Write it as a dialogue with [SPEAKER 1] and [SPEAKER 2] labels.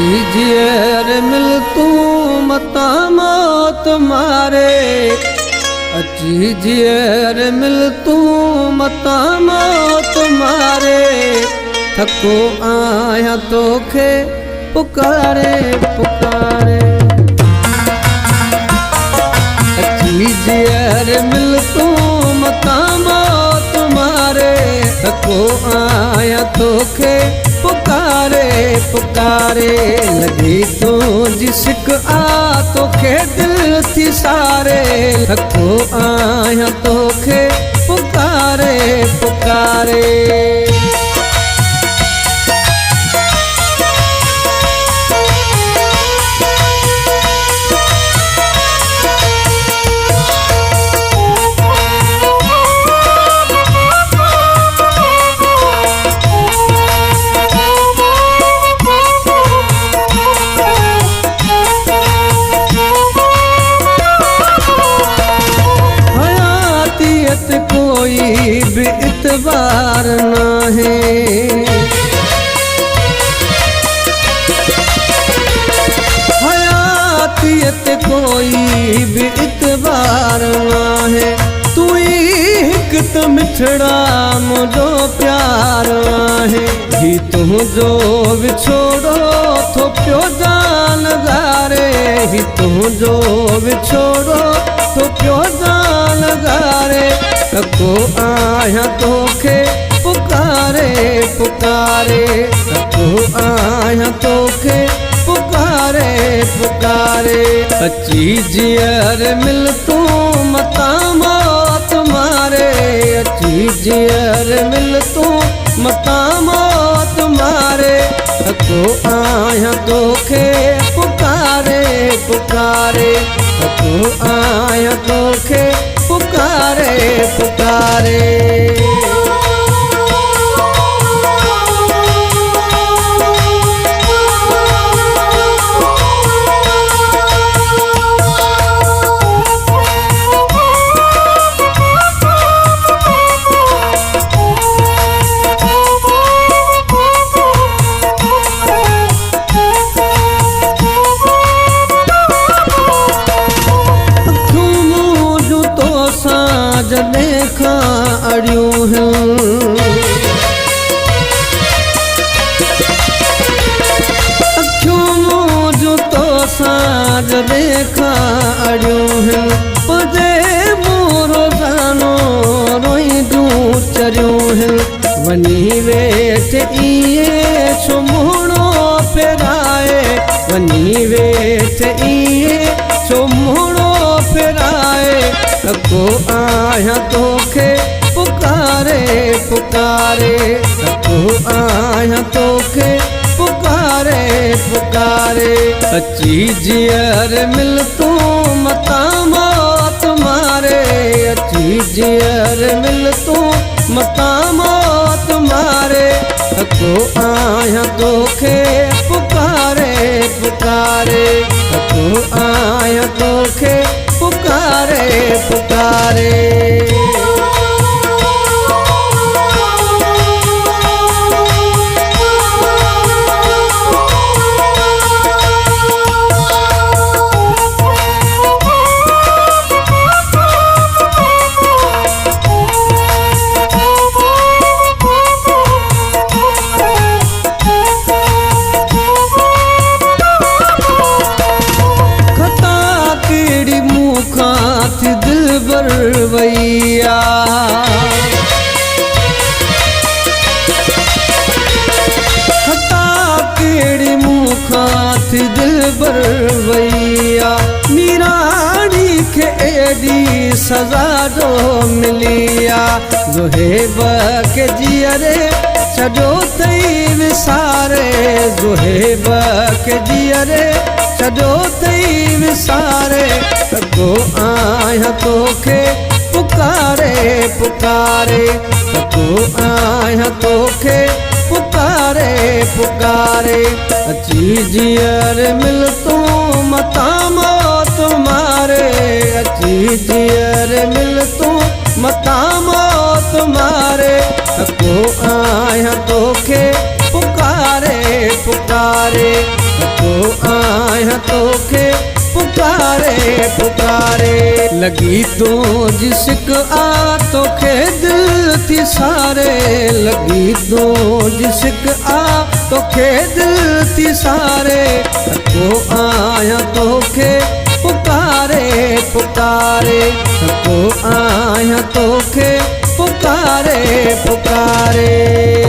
[SPEAKER 1] अचीजियर मिल तू मता मौत मारे, अचीजियर मिल तू मता मौत मारे। थको आया तोखे पुकारे पुकारे, अचीजियर मिल तू मता मौत मारे। थको आया तोखे पुकारे पुकारे। लगी तो जिसक आ तोखे दिल थी सारे। थको आया तोखे पुकारे पुकारे। कोई भी इतबार ना है, हयातियत कोई भी इतबार ना है। तू एक तो मिठड़ा मुझो प्यार है। ही तुझो विछोड़ो थो प्यो जान गारे। ही तुझो विछोड़ो थो प्यो जान गारे। थको आया तोखे पुकारे पुकारे। थको आया तोखे पुकारे पुकारे। अचीजियर मिल तू मता मौत मारे। अचीजियर मिल तू मता मौत मारे। थको आया तोखे पुकारे पुकारे। थको आया तोखे पुकारे पुकारे। देखा अड़ियूं हैं अखियों मुझो तो साज देखा अड़ियूं हैं। मुझे मोरो जानो रोई दूं चरियूं हैं। वनी वेठ इए छुमणो फेराए। वनी वेठ इए छुमणो फेराए। थको आया तोखे पुकारे पुकारे। थको आया तोखे पुकारे पुकारे। अचीजियर मिल तू मता मौत मारे। अचीजियर मिल तू मता मौत मारे। थको आया तोखे पुकारे पुकारे। थको आया तोखे पुकारे पुकारे। वैया खता केड़ी मुखा थी दिल बरवैया। मीराड़ी के एडी सजा जो मिलिया। ज़ुहेब के जियरे छॾो तई विसारे। ज़ुहेब के जियरे छॾो तई विसारे। थको आया तोखे पुकारे पुकारे। थको आया तोखे पुकारे पुकारे। अचीजियर मिल तू मता मौत मारे। अचीजियर मिल तू मता मौत मारे। थको आया तोखे पुकारे पुकारे तो आया तोखे पुकारे पुकारे। लगी तो जिसक आ तोखे दिल थी सारे, लगी तो जिसक आ तोखे दिल थी सारे तो आया तोखे पुकारे पुकारे तो आया तोखे पुकारे पुकारे।